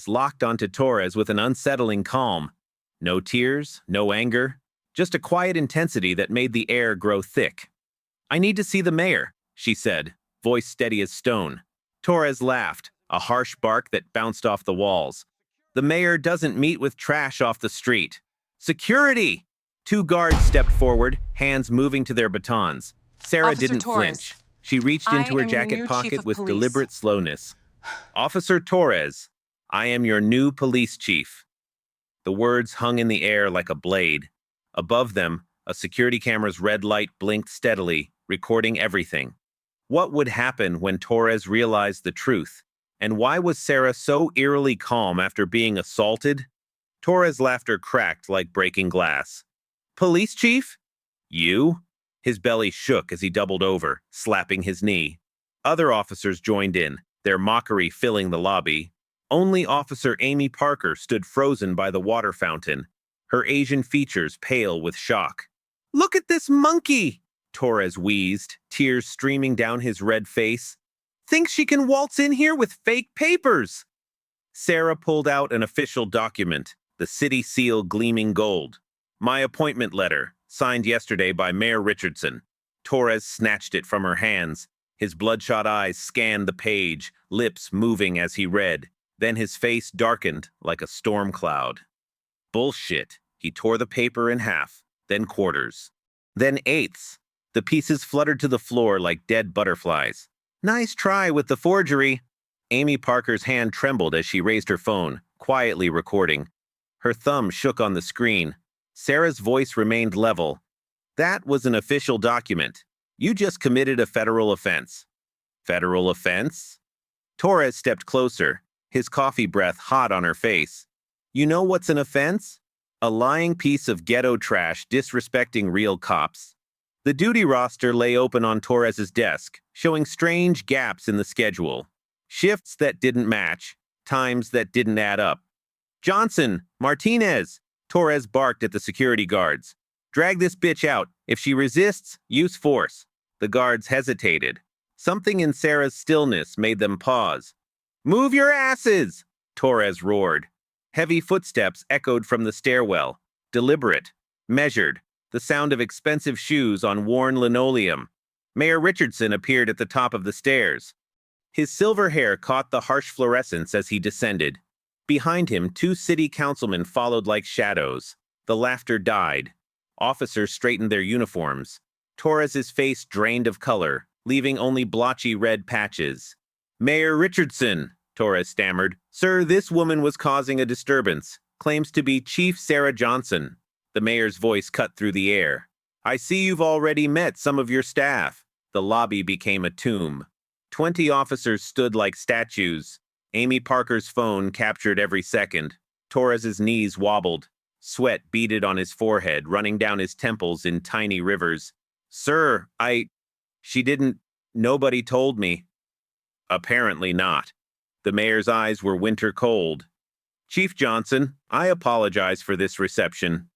locked onto Torres with an unsettling calm. No tears, no anger, just a quiet intensity that made the air grow thick. "I need to see the mayor," she said, voice steady as stone. Torres laughed, a harsh bark that bounced off the walls. "The mayor doesn't meet with trash off the street." "Security!" Two guards stepped forward, hands moving to their batons. Sarah Officer didn't Torres, flinch. She reached I into her am your jacket new chief pocket of with police. deliberate slowness. "Officer Torres, I am your new police chief." The words hung in the air like a blade. Above them, a security camera's red light blinked steadily, recording everything. What would happen when Torres realized the truth? And why was Sarah so eerily calm after being assaulted? Torres' laughter cracked like breaking glass. "Police chief? You?" His belly shook as he doubled over, slapping his knee. Other officers joined in, their mockery filling the lobby. Only Officer Amy Parker stood frozen by the water fountain, her Asian features pale with shock. "Look at this monkey!" Torres wheezed, tears streaming down his red face. "Thinks she can waltz in here with fake papers!" Sarah pulled out an official document, the city seal gleaming gold. "My appointment letter, signed yesterday by Mayor Richardson." Torres snatched it from her hands. His bloodshot eyes scanned the page, lips moving as he read. Then his face darkened like a storm cloud. Bullshit. He tore the paper in half, then quarters, then eighths. The pieces fluttered to the floor like dead butterflies. "Nice try with the forgery." Amy Parker's hand trembled as she raised her phone, quietly recording. Her thumb shook on the screen. Sarah's voice remained level. "That was an official document. You just committed a federal offense." "Federal offense?" Torres stepped closer, his coffee breath hot on her face. "You know what's an offense? A lying piece of ghetto trash disrespecting real cops." The duty roster lay open on Torres's desk, showing strange gaps in the schedule. Shifts that didn't match, times that didn't add up. "Johnson, Martinez!" Torres barked at the security guards. "Drag this bitch out. If she resists, use force." The guards hesitated. Something in Sarah's stillness made them pause. "Move your asses!" Torres roared. Heavy footsteps echoed from the stairwell, deliberate, measured, the sound of expensive shoes on worn linoleum. Mayor Richardson appeared at the top of the stairs. His silver hair caught the harsh fluorescence as he descended. Behind him, two city councilmen followed like shadows. The laughter died. Officers straightened their uniforms. Torres's face drained of color, leaving only blotchy red patches. "Mayor Richardson," Torres stammered. "Sir, this woman was causing a disturbance. Claims to be Chief Sarah Johnson." The mayor's voice cut through the air. "I see you've already met some of your staff." The lobby became a tomb. 20 officers stood like statues. Amy Parker's phone captured every second. Torres's knees wobbled. Sweat beaded on his forehead, running down his temples in tiny rivers. "Sir, She didn't... Nobody told me." Apparently not. The mayor's eyes were winter cold. "Chief Johnson, I apologize for this reception."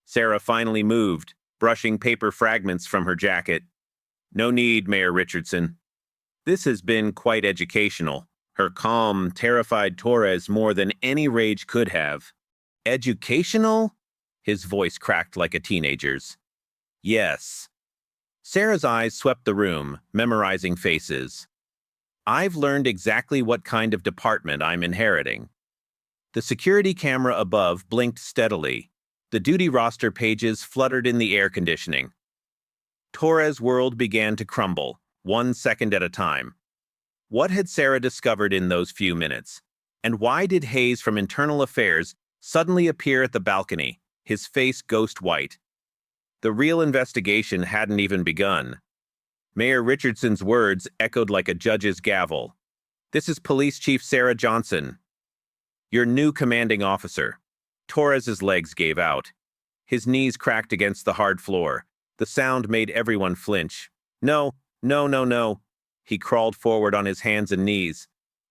Sarah finally moved, brushing paper fragments from her jacket. "No need, Mayor Richardson." This has been quite educational. Her calm terrified Torres more than any rage could have. "Educational?" His voice cracked like a teenager's. "Yes." Sarah's eyes swept the room, memorizing faces. "I've learned exactly what kind of department I'm inheriting." The security camera above blinked steadily. The duty roster pages fluttered in the air conditioning. Torres' world began to crumble, 1 second at a time. What had Sarah discovered in those few minutes? And why did Hayes from Internal Affairs suddenly appear at the balcony, his face ghost white? The real investigation hadn't even begun. Mayor Richardson's words echoed like a judge's gavel. "This is Police Chief Sarah Johnson, your new commanding officer." Torres's legs gave out. His knees cracked against the hard floor. The sound made everyone flinch. "No, no, no, no." He crawled forward on his hands and knees.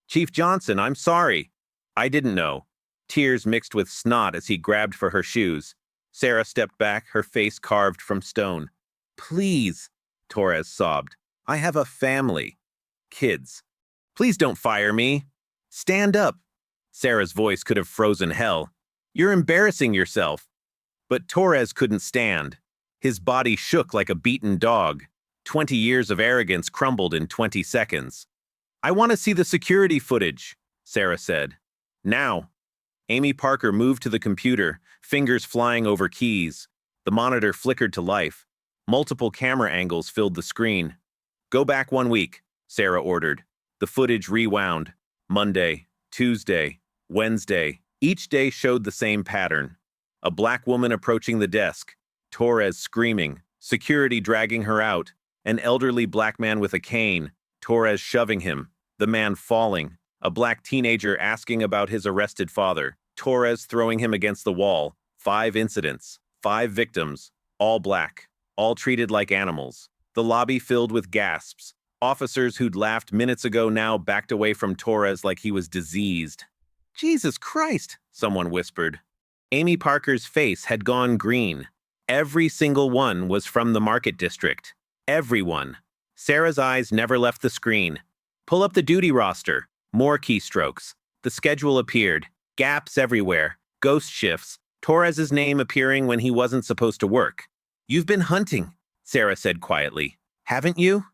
"Chief Johnson, I'm sorry. I didn't know." Tears mixed with snot as he grabbed for her shoes. Sarah stepped back, her face carved from stone. "Please," Torres sobbed. "I have a family. Kids. Please don't fire me. Stand up." Sarah's voice could have frozen hell. You're embarrassing yourself. But Torres couldn't stand. His body shook like a beaten dog. 20 years of arrogance crumbled in 20 seconds. I want to see the security footage, Sarah said. Now. Amy Parker moved to the computer, fingers flying over keys. The monitor flickered to life. Multiple camera angles filled the screen. Go back 1 week, Sarah ordered. The footage rewound. Monday, Tuesday, Wednesday. Each day showed the same pattern. A black woman approaching the desk, Torres screaming, security dragging her out, an elderly black man with a cane, Torres shoving him, the man falling, a black teenager asking about his arrested father, Torres throwing him against the wall. 5 incidents, 5 victims, all black, all treated like animals. The lobby filled with gasps. Officers who'd laughed minutes ago now backed away from Torres like he was diseased. Jesus Christ, someone whispered. Amy Parker's face had gone green. Every single one was from the Market District. Everyone. Sarah's eyes never left the screen. Pull up the duty roster. More keystrokes. The schedule appeared. Gaps everywhere. Ghost shifts. Torres's name appearing when he wasn't supposed to work. You've been hunting, Sarah said quietly. Haven't you?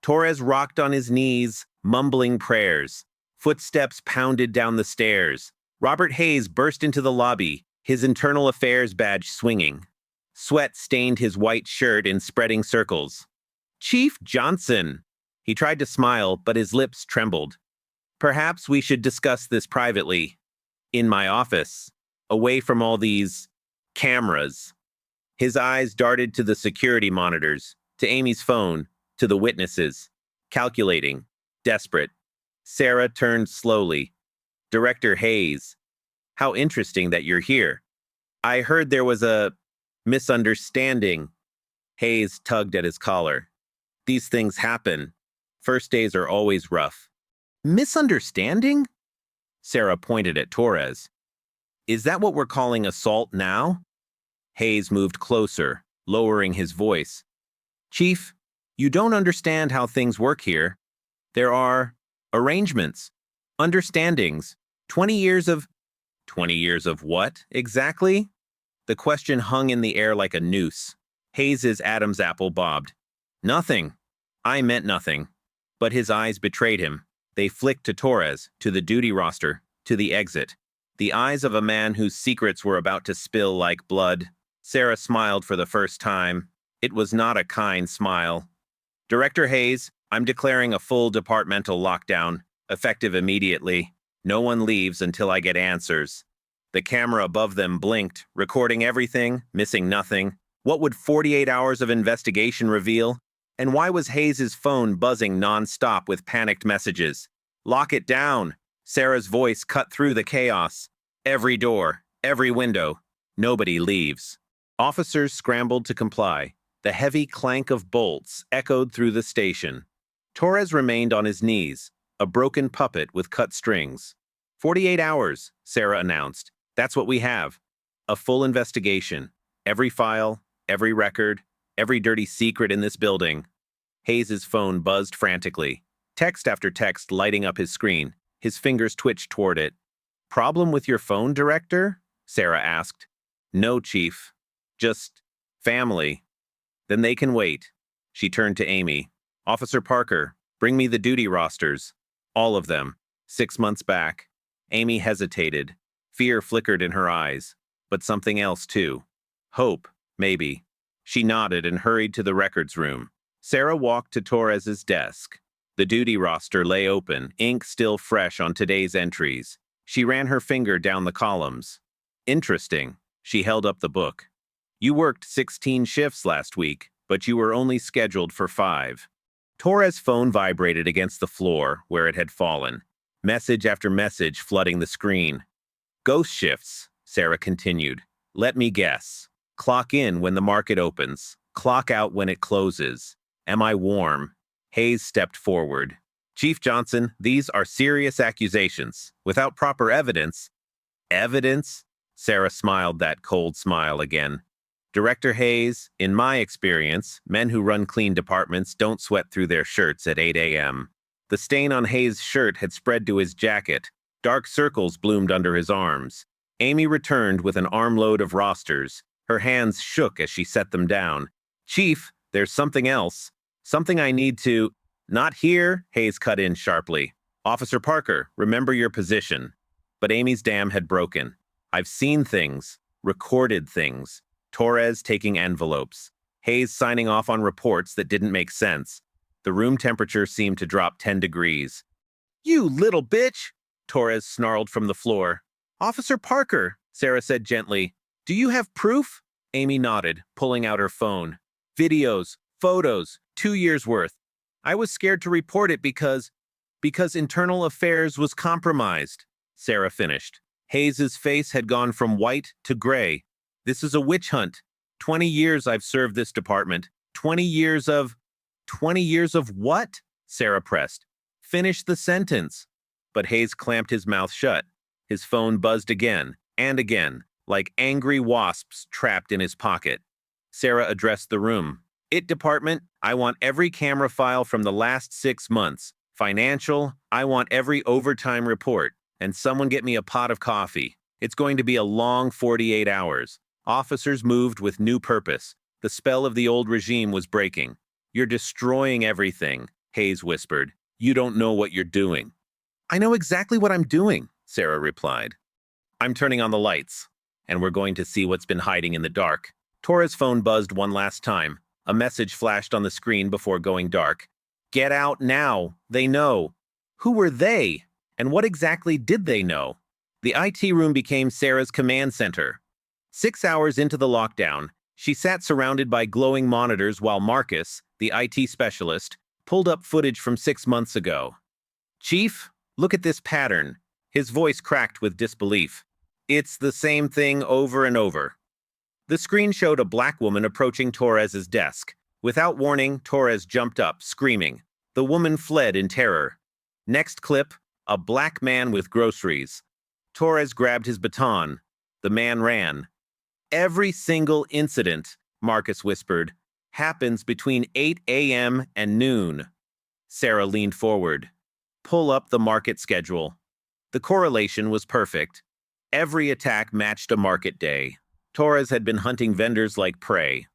Torres rocked on his knees, mumbling prayers. Footsteps pounded down the stairs. Robert Hayes burst into the lobby, his internal affairs badge swinging. Sweat stained his white shirt in spreading circles. Chief Johnson! He tried to smile, but his lips trembled. Perhaps we should discuss this privately. In my office. Away from all these cameras. His eyes darted to the security monitors, to Amy's phone, to the witnesses. Calculating. Desperate. Sarah turned slowly. Director Hayes. How interesting that you're here. I heard there was a misunderstanding. Hayes tugged at his collar. These things happen. First days are always rough. Misunderstanding? Sarah pointed at Torres. Is that what we're calling assault now? Hayes moved closer, lowering his voice. Chief, you don't understand how things work here. There are arrangements, understandings, 20 years of... 20 years of what, exactly? The question hung in the air like a noose. Hayes's Adam's apple bobbed. Nothing. I meant nothing. But his eyes betrayed him. They flicked to Torres, to the duty roster, to the exit. The eyes of a man whose secrets were about to spill like blood. Sarah smiled for the first time. It was not a kind smile. Director Hayes, I'm declaring a full departmental lockdown, effective immediately. No one leaves until I get answers. The camera above them blinked, recording everything, missing nothing. What would 48 hours of investigation reveal? And why was Hayes's phone buzzing non-stop with panicked messages? Lock it down. Sarah's voice cut through the chaos. Every door, every window. Nobody leaves. Officers scrambled to comply. The heavy clank of bolts echoed through the station. Torres remained on his knees, a broken puppet with cut strings. 48 hours, Sarah announced. That's what we have. A full investigation. Every file, every record, every dirty secret in this building. Hayes's phone buzzed frantically. Text after text lighting up his screen. His fingers twitched toward it. Problem with your phone, Director? Sarah asked. No, Chief. Just family. Then they can wait. She turned to Amy. Officer Parker, bring me the duty rosters. All of them. 6 months back. Amy hesitated. Fear flickered in her eyes. But something else, too. Hope, maybe. She nodded and hurried to the records room. Sarah walked to Torres's desk. The duty roster lay open, ink still fresh on today's entries. She ran her finger down the columns. Interesting. She held up the book. You worked 16 shifts last week, but you were only scheduled for 5. Torres' phone vibrated against the floor where it had fallen. Message after message flooding the screen. Ghost shifts, Sarah continued. Let me guess. Clock in when the market opens. Clock out when it closes. Am I warm? Hayes stepped forward. Chief Johnson, these are serious accusations. Without proper evidence. Evidence? Sarah smiled that cold smile again. Director Hayes, in my experience, men who run clean departments don't sweat through their shirts at 8 a.m. The stain on Hayes' shirt had spread to his jacket. Dark circles bloomed under his arms. Amy returned with an armload of rosters. Her hands shook as she set them down. "Chief, there's something else. Something I need to—" "Not here," Hayes cut in sharply. "Officer Parker, remember your position." But Amy's dam had broken. "I've seen things, recorded things. Torres taking envelopes. Hayes signing off on reports that didn't make sense." The room temperature seemed to drop 10 degrees. "You little bitch!" Torres snarled from the floor. "Officer Parker," Sarah said gently, "do you have proof?" Amy nodded, pulling out her phone. "Videos, photos, 2 years' worth. I was scared to report it because internal affairs was compromised," Sarah finished. Hayes's face had gone from white to gray. "This is a witch hunt. 20 years I've served this department. 20 years of—" "20 years of what?" Sarah pressed. "Finish the sentence." But Hayes clamped his mouth shut. His phone buzzed again and again, like angry wasps trapped in his pocket. Sarah addressed the room. "It department, I want every camera file from the last 6 months. Financial, I want every overtime report. And someone get me a pot of coffee. It's going to be a long 48 hours. Officers moved with new purpose. The spell of the old regime was breaking." "You're destroying everything," Hayes whispered. "You don't know what you're doing." "I know exactly what I'm doing," Sarah replied. "I'm turning on the lights, and we're going to see what's been hiding in the dark." Torres' phone buzzed one last time. A message flashed on the screen before going dark. "Get out now. They know." Who were they? And what exactly did they know? The IT room became Sarah's command center. 6 hours into the lockdown, she sat surrounded by glowing monitors while Marcus, the IT specialist, pulled up footage from 6 months ago. "Chief, look at this pattern." His voice cracked with disbelief. "It's the same thing over and over." The screen showed a black woman approaching Torres's desk. Without warning, Torres jumped up, screaming. The woman fled in terror. Next clip, a black man with groceries. Torres grabbed his baton. The man ran. "Every single incident," Marcus whispered, "happens between 8 a.m. and noon." Sarah leaned forward. "Pull up the market schedule." The correlation was perfect. Every attack matched a market day. Torres had been hunting vendors like prey.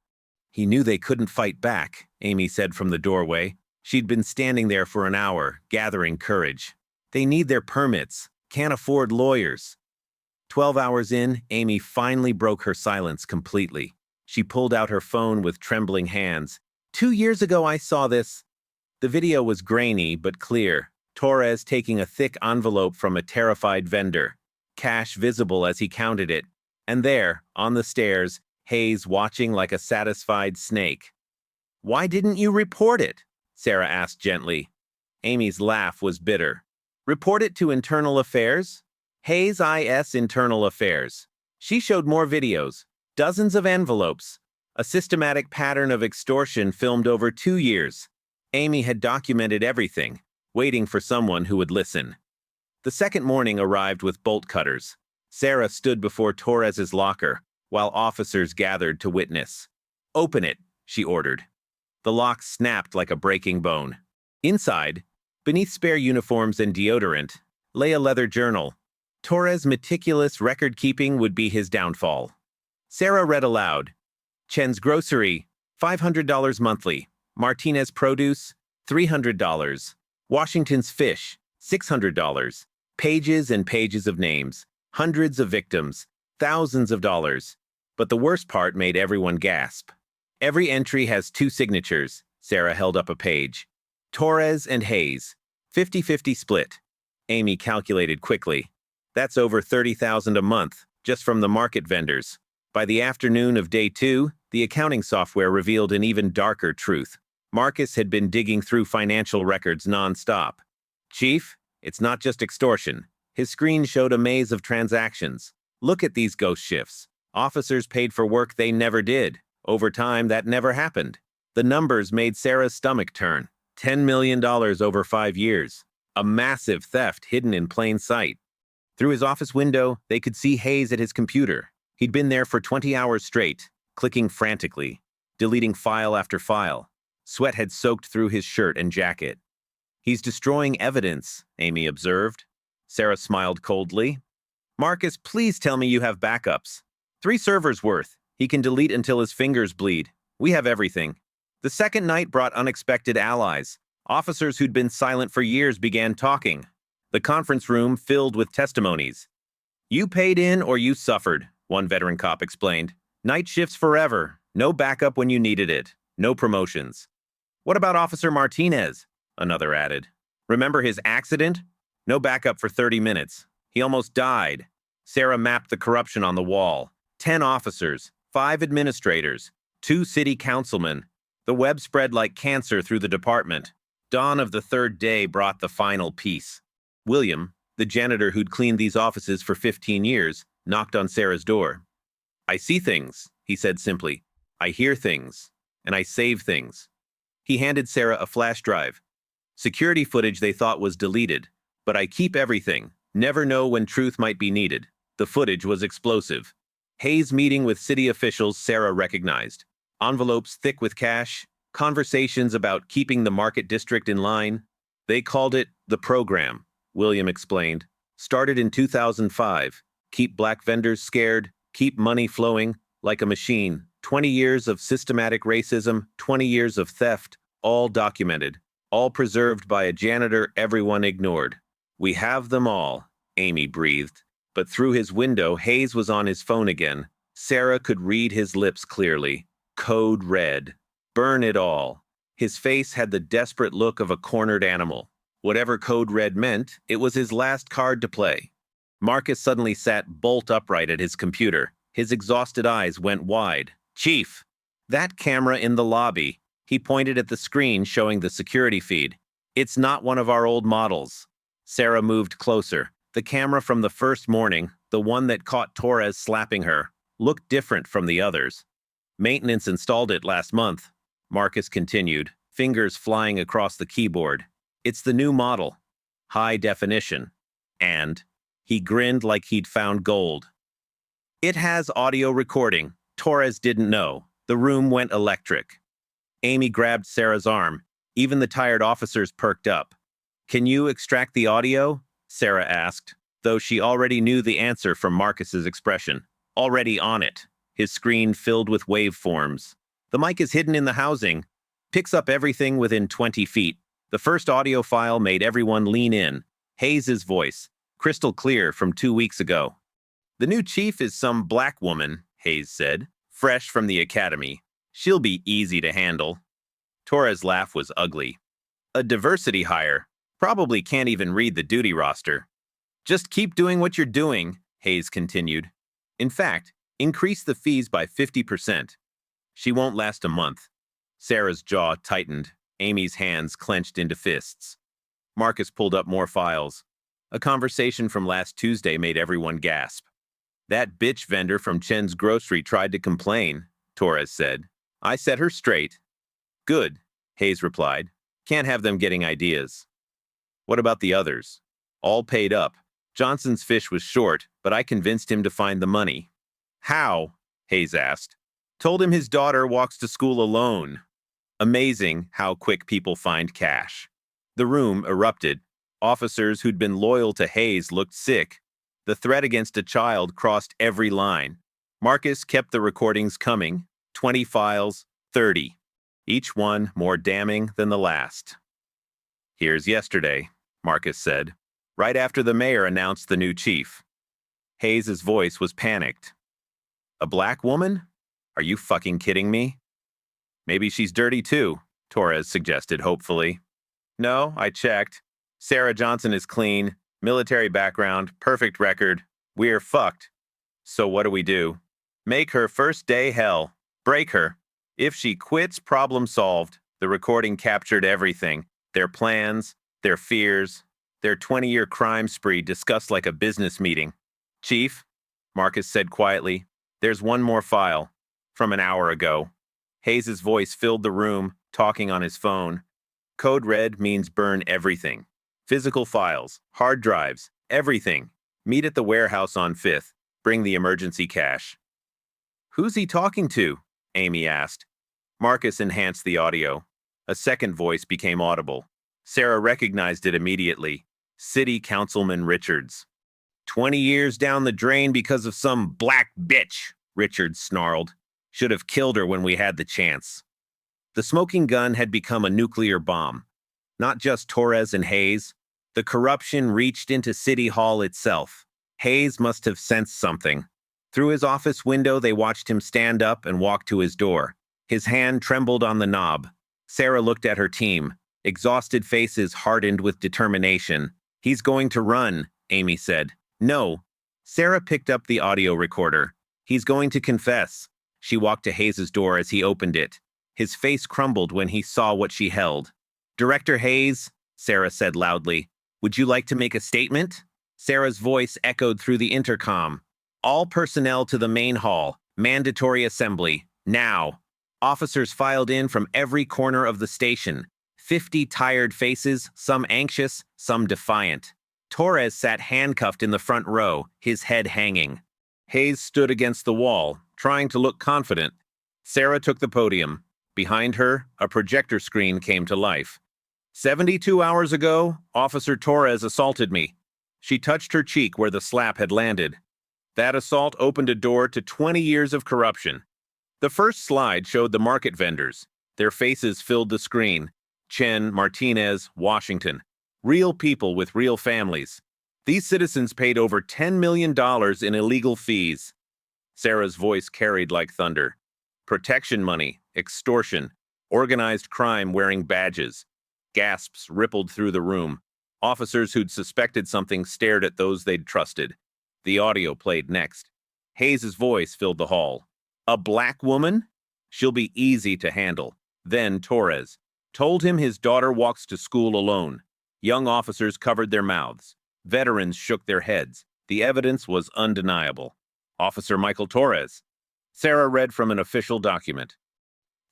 "He knew they couldn't fight back," Amy said from the doorway. She'd been standing there for an hour, gathering courage. "They need their permits, can't afford lawyers." 12 hours in, Amy finally broke her silence completely. She pulled out her phone with trembling hands. "2 years ago I saw this." The video was grainy but clear. Torres taking a thick envelope from a terrified vendor. Cash visible as he counted it. And there, on the stairs, Hayes watching like a satisfied snake. "Why didn't you report it?" Sarah asked gently. Amy's laugh was bitter. "Report it to Internal Affairs?" Hayes IS Internal Affairs. She showed more videos, dozens of envelopes, a systematic pattern of extortion filmed over 2 years. Amy had documented everything, waiting for someone who would listen. The second morning arrived with bolt cutters. Sarah stood before Torres's locker, while officers gathered to witness. "Open it," she ordered. The lock snapped like a breaking bone. Inside, beneath spare uniforms and deodorant, lay a leather journal. Torres' meticulous record-keeping would be his downfall. Sarah read aloud. "Chen's Grocery, $500 monthly. Martinez Produce, $300. Washington's Fish, $600. Pages and pages of names, hundreds of victims, thousands of dollars. But the worst part made everyone gasp. Every entry has 2 signatures." Sarah held up a page. "Torres and Hayes, 50-50 split." Amy calculated quickly. "That's over $30,000 a month, just from the market vendors." By the afternoon of day 2, the accounting software revealed an even darker truth. Marcus had been digging through financial records non-stop. "Chief, it's not just extortion." His screen showed a maze of transactions. "Look at these ghost shifts. Officers paid for work they never did. Overtime that never happened." The numbers made Sarah's stomach turn. $10 million over 5 years. A massive theft hidden in plain sight. Through his office window, they could see Hayes at his computer. He'd been there for 20 hours straight, clicking frantically, deleting file after file. Sweat had soaked through his shirt and jacket. "He's destroying evidence," Amy observed. Sarah smiled coldly. Marcus, please tell me you have backups. 3 servers worth. He can delete until his fingers bleed. We have everything. The second night brought unexpected allies. Officers who'd been silent for years began talking. The conference room filled with testimonies. You paid in or you suffered, one veteran cop explained. Night shifts forever. No backup when you needed it. No promotions. What about Officer Martinez? Another added. Remember his accident? No backup for 30 minutes. He almost died. Sarah mapped the corruption on the wall. 10 officers, 5 administrators, 2 city councilmen. The web spread like cancer through the department. Dawn of the third day brought the final piece. William, the janitor who'd cleaned these offices for 15 years, knocked on Sarah's door. I see things, he said simply. I hear things, and I save things. He handed Sarah a flash drive. Security footage they thought was deleted, but I keep everything. Never know when truth might be needed. The footage was explosive. Hayes' meeting with city officials Sarah recognized. Envelopes thick with cash, conversations about keeping the market district in line. They called it the program, William explained. Started in 2005. Keep black vendors scared, keep money flowing like a machine. 20 years of systematic racism, 20 years of theft, all documented, all preserved by a janitor everyone ignored. We have them all, Amy breathed. But through his window, Hayes was on his phone again. Sarah could read his lips clearly. Code red. Burn it all. His face had the desperate look of a cornered animal. Whatever code red meant, it was his last card to play. Marcus suddenly sat bolt upright at his computer. His exhausted eyes went wide. Chief! That camera in the lobby. He pointed at the screen showing the security feed. It's not one of our old models. Sarah moved closer. The camera from the first morning, the one that caught Torres slapping her, looked different from the others. Maintenance installed it last month, Marcus continued, fingers flying across the keyboard. It's the new model. High definition. And he grinned like he'd found gold. It has audio recording. Torres didn't know. The room went electric. Amy grabbed Sarah's arm. Even the tired officers perked up. Can you extract the audio? Sarah asked, though she already knew the answer from Marcus's expression. Already on it. His screen filled with waveforms. The mic is hidden in the housing. Picks up everything within 20 feet. The first audio file made everyone lean in. Hayes' voice, crystal clear from 2 weeks ago. The new chief is some black woman, Hayes said, fresh from the academy. She'll be easy to handle. Torres' laugh was ugly. A diversity hire. Probably can't even read the duty roster. Just keep doing what you're doing, Hayes continued. In fact, increase the fees by 50%. She won't last a month. Sarah's jaw tightened. Amy's hands clenched into fists. Marcus pulled up more files. A conversation from last Tuesday made everyone gasp. That bitch vendor from Chen's grocery tried to complain, Torres said. I set her straight. Good, Hayes replied. Can't have them getting ideas. What about the others? All paid up. Johnson's fish was short, but I convinced him to find the money. How? Hayes asked. Told him his daughter walks to school alone. Amazing how quick people find cash. The room erupted. Officers who'd been loyal to Hayes looked sick. The threat against a child crossed every line. Marcus kept the recordings coming. 20 files, 30. Each one more damning than the last. Here's yesterday, Marcus said, right after the mayor announced the new chief. Hayes' voice was panicked. A black woman? Are you fucking kidding me? Maybe she's dirty too, Torres suggested hopefully. No, I checked. Sarah Johnson is clean, military background, perfect record. We're fucked. So what do? Make her first day hell. Break her. If she quits, problem solved. The recording captured everything. Their plans, their fears, their 20-year crime spree discussed like a business meeting. Chief, Marcus said quietly, there's one more file. From an hour ago. Hayes' voice filled the room, talking on his phone. Code red means burn everything. Physical files, hard drives, everything. Meet at the warehouse on 5th. Bring the emergency cash. Who's he talking to? Amy asked. Marcus enhanced the audio. A second voice became audible. Sarah recognized it immediately. City Councilman Richards. 20 years down the drain because of some black bitch, Richards snarled. Should have killed her when we had the chance. The smoking gun had become a nuclear bomb. Not just Torres and Hayes. The corruption reached into City Hall itself. Hayes must have sensed something. Through his office window, they watched him stand up and walk to his door. His hand trembled on the knob. Sarah looked at her team. Exhausted faces hardened with determination. He's going to run, Amy said. No. Sarah picked up the audio recorder. He's going to confess. She walked to Hayes' door as he opened it. His face crumbled when he saw what she held. Director Hayes, Sarah said loudly, would you like to make a statement? Sarah's voice echoed through the intercom. All personnel to the main hall. Mandatory assembly. Now. Officers filed in from every corner of the station. 50 tired faces, some anxious, some defiant. Torres sat handcuffed in the front row, his head hanging. Hayes stood against the wall, trying to look confident. Sarah took the podium. Behind her, a projector screen came to life. 72 hours ago, Officer Torres assaulted me. She touched her cheek where the slap had landed. That assault opened a door to 20 years of corruption. The first slide showed the market vendors. Their faces filled the screen. Chen, Martinez, Washington. Real people with real families. These citizens paid over $10 million in illegal fees. Sarah's voice carried like thunder. Protection money, extortion, organized crime wearing badges. Gasps rippled through the room. Officers who'd suspected something stared at those they'd trusted. The audio played next. Hayes' voice filled the hall. A black woman? She'll be easy to handle. Then Torres told him his daughter walks to school alone. Young officers covered their mouths. Veterans shook their heads. The evidence was undeniable. Officer Michael Torres. Sarah read from an official document.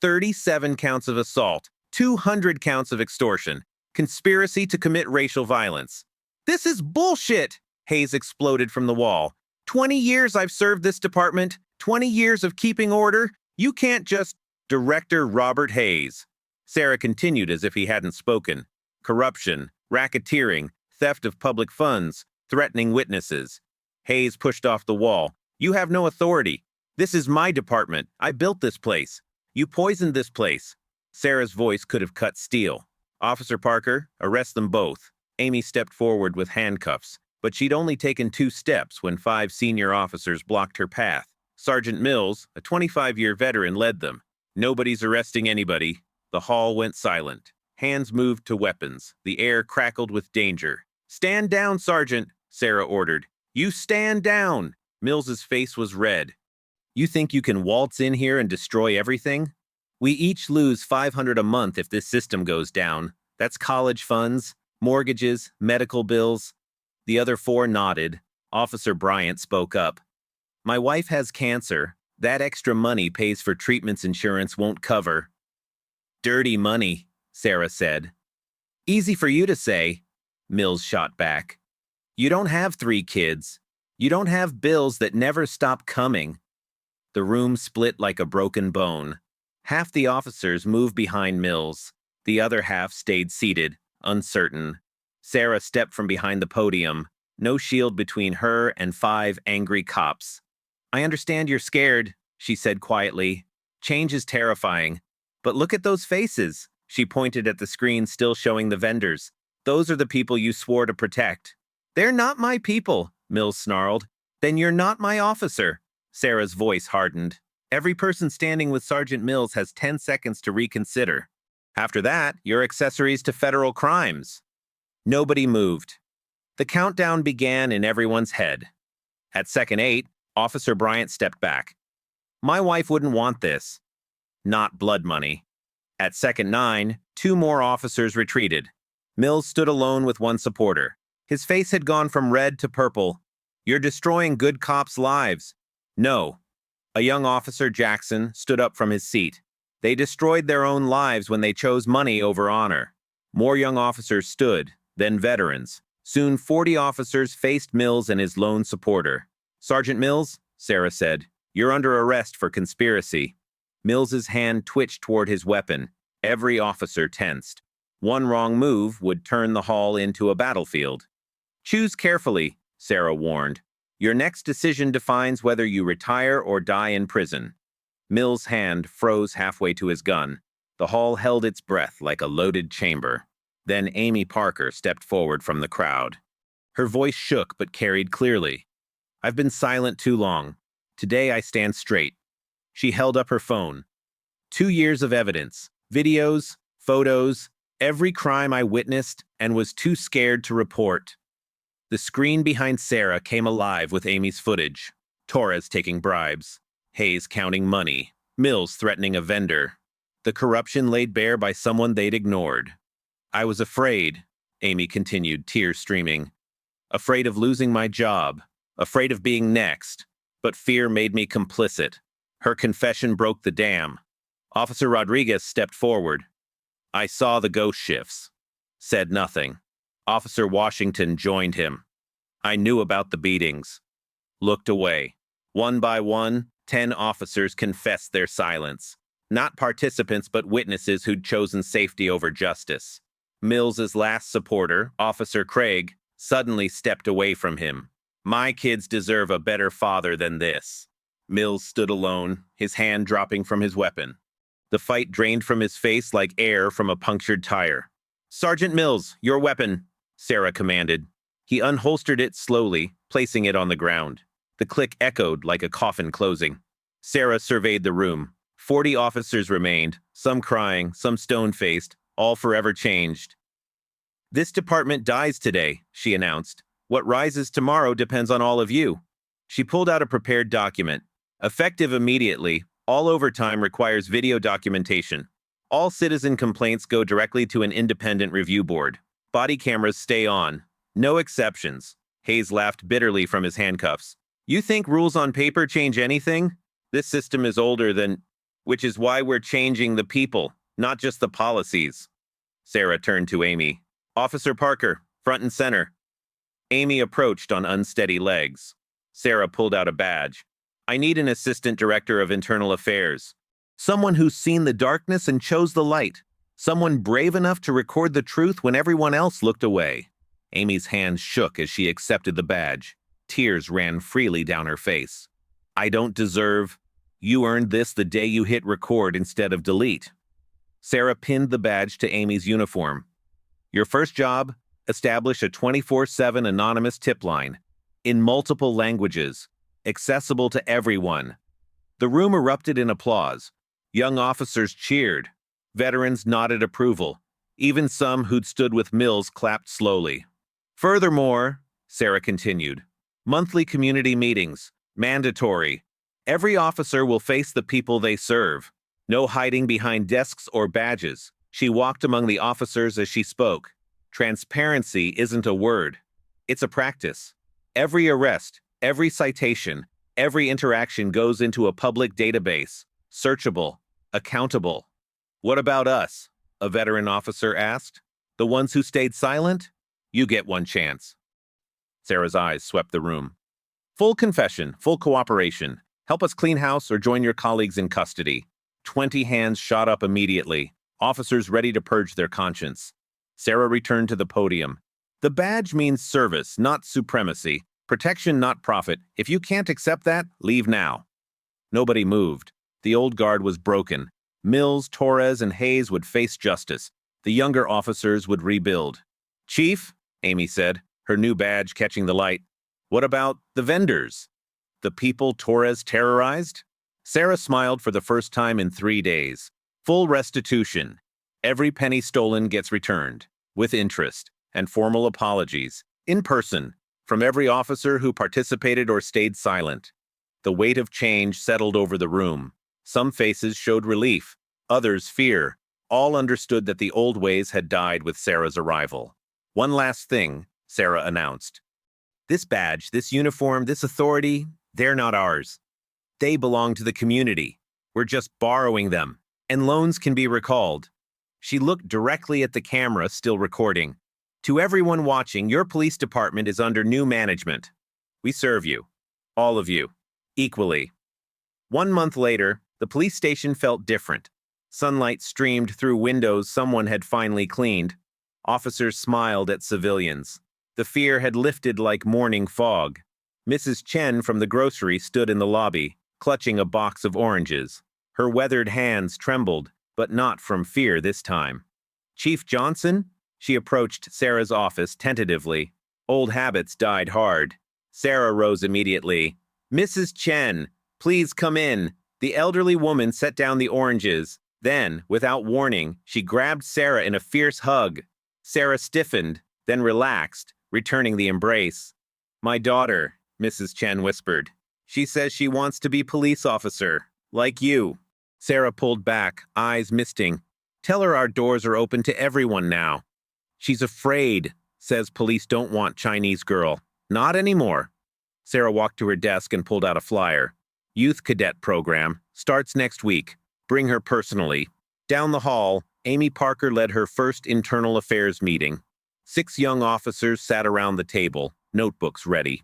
37 counts of assault, 200 counts of extortion, conspiracy to commit racial violence. This is bullshit, Hayes exploded from the wall. 20 years I've served this department, 20 years of keeping order. You can't just... Director Robert Hayes. Sarah continued as if he hadn't spoken. Corruption, racketeering, theft of public funds, threatening witnesses. Hayes pushed off the wall. You have no authority. This is my department. I built this place. You poisoned this place. Sarah's voice could have cut steel. Officer Parker, arrest them both. Amy stepped forward with handcuffs, but she'd only taken 2 steps when 5 senior officers blocked her path. Sergeant Mills, a 25-year veteran, led them. Nobody's arresting anybody. The hall went silent. Hands moved to weapons. The air crackled with danger. Stand down, Sergeant, Sarah ordered. You stand down. Mills's face was red. You think you can waltz in here and destroy everything? We each lose $500 a month if this system goes down. That's college funds, mortgages, medical bills. The other 4 nodded. Officer Bryant spoke up. My wife has cancer. That extra money pays for treatments insurance won't cover. Dirty money, Sarah said. Easy for you to say, Mills shot back. You don't have 3 kids. You don't have bills that never stop coming. The room split like a broken bone. Half the officers moved behind Mills. The other half stayed seated, uncertain. Sarah stepped from behind the podium, no shield between her and 5 angry cops. I understand you're scared, she said quietly. Change is terrifying. But look at those faces. She pointed at the screen still showing the vendors. Those are the people you swore to protect. They're not my people, Mills snarled. Then you're not my officer. Sarah's voice hardened. Every person standing with Sergeant Mills has 10 seconds to reconsider. After that, you're accessories to federal crimes. Nobody moved. The countdown began in everyone's head. At second 8, Officer Bryant stepped back. My wife wouldn't want this. Not blood money. At second 9, 2 more officers retreated. Mills stood alone with 1 supporter. His face had gone from red to purple. You're destroying good cops' lives. No. A young officer, Jackson, stood up from his seat. They destroyed their own lives when they chose money over honor. More young officers stood, then veterans. Soon 40 officers faced Mills and his lone supporter. Sergeant Mills, Sarah said, you're under arrest for conspiracy. Mills's hand twitched toward his weapon. Every officer tensed. One wrong move would turn the hall into a battlefield. Choose carefully, Sarah warned. Your next decision defines whether you retire or die in prison. Mill's hand froze halfway to his gun. The hall held its breath like a loaded chamber. Then Amy Parker stepped forward from the crowd. Her voice shook but carried clearly. I've been silent too long. Today I stand straight. She held up her phone. 2 years of evidence, videos, photos, every crime I witnessed and was too scared to report. The screen behind Sarah came alive with Amy's footage. Torres taking bribes, Hayes counting money, Mills threatening a vendor. The corruption laid bare by someone they'd ignored. I was afraid, Amy continued, tears streaming. Afraid of losing my job, afraid of being next, but fear made me complicit. Her confession broke the dam. Officer Rodriguez stepped forward. I saw the ghost shifts. Said nothing. Officer Washington joined him. I knew about the beatings. Looked away. One by one, 10 officers confessed their silence. Not participants, but witnesses who'd chosen safety over justice. Mills's last supporter, Officer Craig, suddenly stepped away from him. My kids deserve a better father than this. Mills stood alone, his hand dropping from his weapon. The fight drained from his face like air from a punctured tire. Sergeant Mills, your weapon, Sarah commanded. He unholstered it slowly, placing it on the ground. The click echoed like a coffin closing. Sarah surveyed the room. 40 officers remained, some crying, some stone-faced, all forever changed. This department dies today, she announced. What rises tomorrow depends on all of you. She pulled out a prepared document. Effective immediately, all overtime requires video documentation. All citizen complaints go directly to an independent review board. Body cameras stay on. No exceptions. Hayes laughed bitterly from his handcuffs. You think rules on paper change anything? This system is older than... Which is why we're changing the people, not just the policies. Sarah turned to Amy. Officer Parker, front and center. Amy approached on unsteady legs. Sarah pulled out a badge. I need an assistant director of internal affairs. Someone who's seen the darkness and chose the light. Someone brave enough to record the truth when everyone else looked away. Amy's hands shook as she accepted the badge. Tears ran freely down her face. I don't deserve... You earned this the day you hit record instead of delete. Sarah pinned the badge to Amy's uniform. Your first job? Establish a 24/7 anonymous tip line. In multiple languages. Accessible to everyone. The room erupted in applause. Young officers cheered. Veterans nodded approval. Even some who'd stood with Mills clapped slowly. Furthermore, Sarah continued, monthly community meetings. Mandatory. Every officer will face the people they serve. No hiding behind desks or badges. She walked among the officers as she spoke. Transparency isn't a word. It's a practice. Every arrest, every citation, every interaction goes into a public database. Searchable. Accountable. What about us? A veteran officer asked. The ones who stayed silent? You get one chance. Sarah's eyes swept the room. Full confession, full cooperation. Help us clean house or join your colleagues in custody. 20 hands shot up immediately, officers ready to purge their conscience. Sarah returned to the podium. The badge means service, not supremacy. Protection, not profit. If you can't accept that, leave now. Nobody moved. The old guard was broken. Mills, Torres, and Hayes would face justice. The younger officers would rebuild. Chief, Amy said, her new badge catching the light. What about the vendors? The people Torres terrorized? Sarah smiled for the first time in 3 days. Full restitution. Every penny stolen gets returned, with interest, and formal apologies, in person, from every officer who participated or stayed silent. The weight of change settled over the room. Some faces showed relief, others fear. All understood that the old ways had died with Sarah's arrival. One last thing, Sarah announced. This badge, this uniform, this authority, they're not ours. They belong to the community. We're just borrowing them, and loans can be recalled. She looked directly at the camera still recording. To everyone watching, your police department is under new management. We serve you, all of you, equally. 1 month later, the police station felt different. Sunlight streamed through windows someone had finally cleaned. Officers smiled at civilians. The fear had lifted like morning fog. Mrs. Chen from the grocery stood in the lobby, clutching a box of oranges. Her weathered hands trembled, but not from fear this time. Chief Johnson? She approached Sarah's office tentatively. Old habits died hard. Sarah rose immediately. Mrs. Chen, please come in. The elderly woman set down the oranges. Then, without warning, she grabbed Sarah in a fierce hug. Sarah stiffened, then relaxed, returning the embrace. My daughter, Mrs. Chen whispered. She says she wants to be police officer, like you. Sarah pulled back, eyes misting. Tell her our doors are open to everyone now. She's afraid, says police don't want Chinese girl. Not anymore. Sarah walked to her desk and pulled out a flyer. Youth Cadet Program, starts next week. Bring her personally. Down the hall, Amy Parker led her first internal affairs meeting. 6 young officers sat around the table, notebooks ready.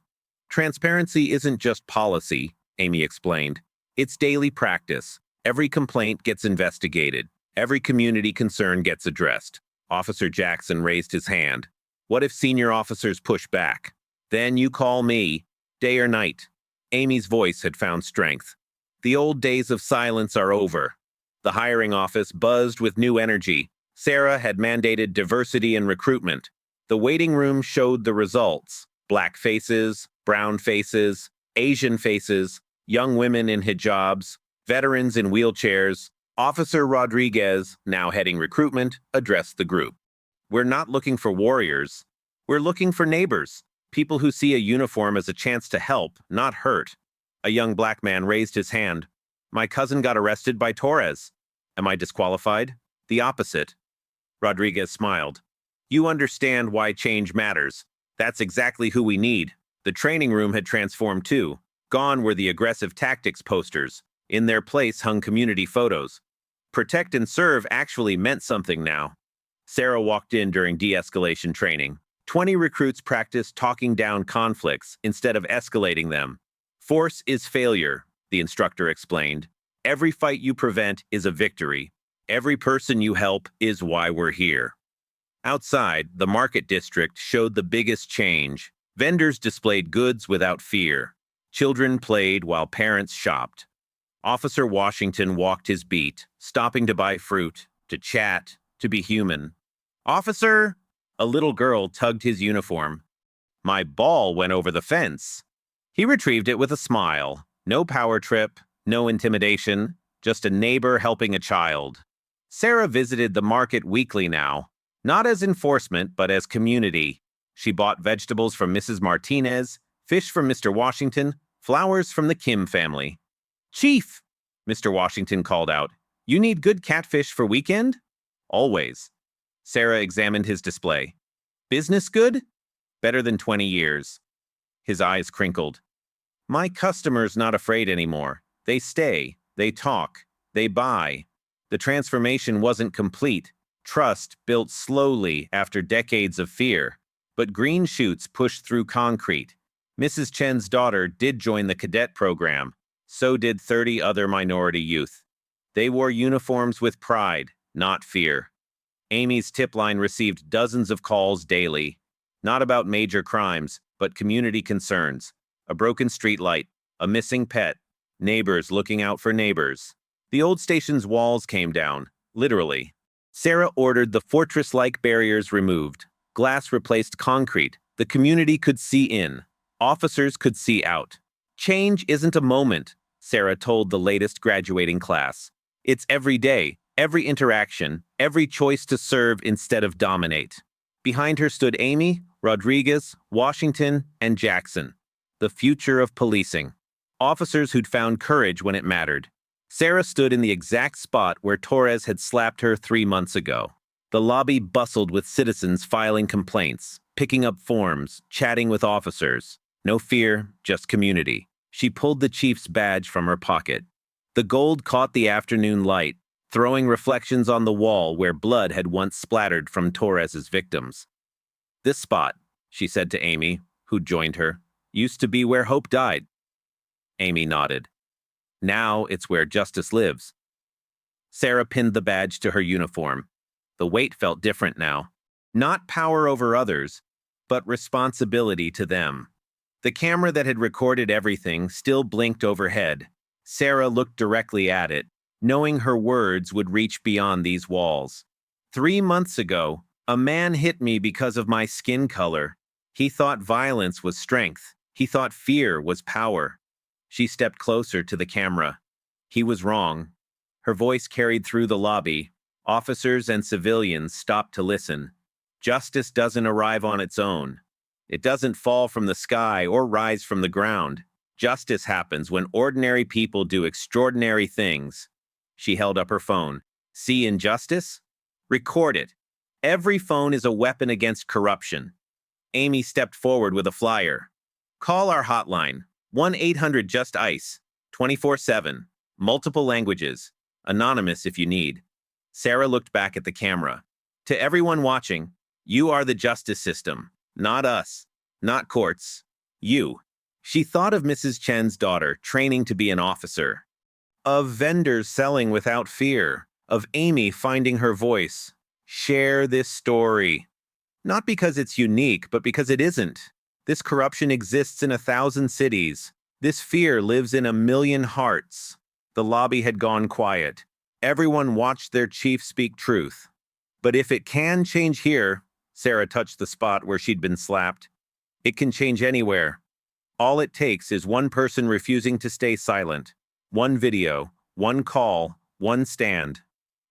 Transparency isn't just policy, Amy explained. It's daily practice. Every complaint gets investigated. Every community concern gets addressed. Officer Jackson raised his hand. What if senior officers push back? Then you call me, day or night. Amy's voice had found strength. The old days of silence are over. The hiring office buzzed with new energy. Sarah had mandated diversity in recruitment. The waiting room showed the results. Black faces, brown faces, Asian faces, young women in hijabs, veterans in wheelchairs. Officer Rodriguez, now heading recruitment, addressed the group. We're not looking for warriors. We're looking for neighbors, people who see a uniform as a chance to help, not hurt. A young black man raised his hand. My cousin got arrested by Torres. Am I disqualified? The opposite. Rodriguez smiled. You understand why change matters. That's exactly who we need. The training room had transformed too. Gone were the aggressive tactics posters. In their place hung community photos. Protect and serve actually meant something now. Sarah walked in during de-escalation training. 20 recruits practiced talking down conflicts instead of escalating them. Force is failure, the instructor explained. Every fight you prevent is a victory. Every person you help is why we're here. Outside, the market district showed the biggest change. Vendors displayed goods without fear. Children played while parents shopped. Officer Washington walked his beat, stopping to buy fruit, to chat, to be human. Officer! A little girl tugged his uniform. My ball went over the fence. He retrieved it with a smile. No power trip, no intimidation, just a neighbor helping a child. Sarah visited the market weekly now, not as enforcement, but as community. She bought vegetables from Mrs. Martinez, fish from Mr. Washington, flowers from the Kim family. Chief, Mr. Washington called out, you need good catfish for weekend? Always. Sarah examined his display. Business good? Better than 20 years. His eyes crinkled. My customer's not afraid anymore. They stay, they talk, they buy. The transformation wasn't complete. Trust built slowly after decades of fear. But green shoots pushed through concrete. Mrs. Chen's daughter did join the cadet program. So did 30 other minority youth. They wore uniforms with pride, not fear. Amy's tip line received dozens of calls daily, not about major crimes, but community concerns. A broken streetlight, a missing pet, neighbors looking out for neighbors. The old station's walls came down, literally. Sarah ordered the fortress-like barriers removed. Glass replaced concrete. The community could see in. Officers could see out. Change isn't a moment, Sarah told the latest graduating class. It's every day, every interaction, every choice to serve instead of dominate. Behind her stood Amy, Rodriguez, Washington, and Jackson. The future of policing. Officers who'd found courage when it mattered. Sarah stood in the exact spot where Torres had slapped her 3 months ago. The lobby bustled with citizens filing complaints, picking up forms, chatting with officers. No fear, just community. She pulled the chief's badge from her pocket. The gold caught the afternoon light, throwing reflections on the wall where blood had once splattered from Torres's victims. This spot, she said to Amy, who joined her, used to be where hope died. Amy nodded. Now it's where justice lives. Sarah pinned the badge to her uniform. The weight felt different now. Not power over others, but responsibility to them. The camera that had recorded everything still blinked overhead. Sarah looked directly at it, knowing her words would reach beyond these walls. 3 months ago, a man hit me because of my skin color. He thought violence was strength. He thought fear was power. She stepped closer to the camera. He was wrong. Her voice carried through the lobby. Officers and civilians stopped to listen. Justice doesn't arrive on its own. It doesn't fall from the sky or rise from the ground. Justice happens when ordinary people do extraordinary things. She held up her phone. See injustice? Record it. Every phone is a weapon against corruption. Amy stepped forward with a flyer. Call our hotline, 1-800-JUST-ICE, 24/7, multiple languages, anonymous if you need. Sarah looked back at the camera. To everyone watching, you are the justice system, not us, not courts, you. She thought of Mrs. Chen's daughter training to be an officer, of vendors selling without fear, of Amy finding her voice. Share this story. Not because it's unique, but because it isn't. This corruption exists in 1,000 cities. This fear lives in 1,000,000 hearts. The lobby had gone quiet. Everyone watched their chief speak truth. But if it can change here, Sarah touched the spot where she'd been slapped, it can change anywhere. All it takes is one person refusing to stay silent. One video, one call, one stand.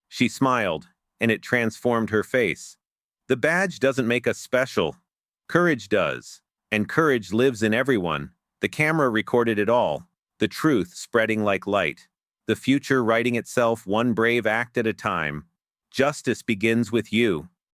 She smiled, and it transformed her face. The badge doesn't make us special. Courage does. And courage lives in everyone. The camera recorded it all. The truth spreading like light. The future writing itself one brave act at a time. Justice begins with you.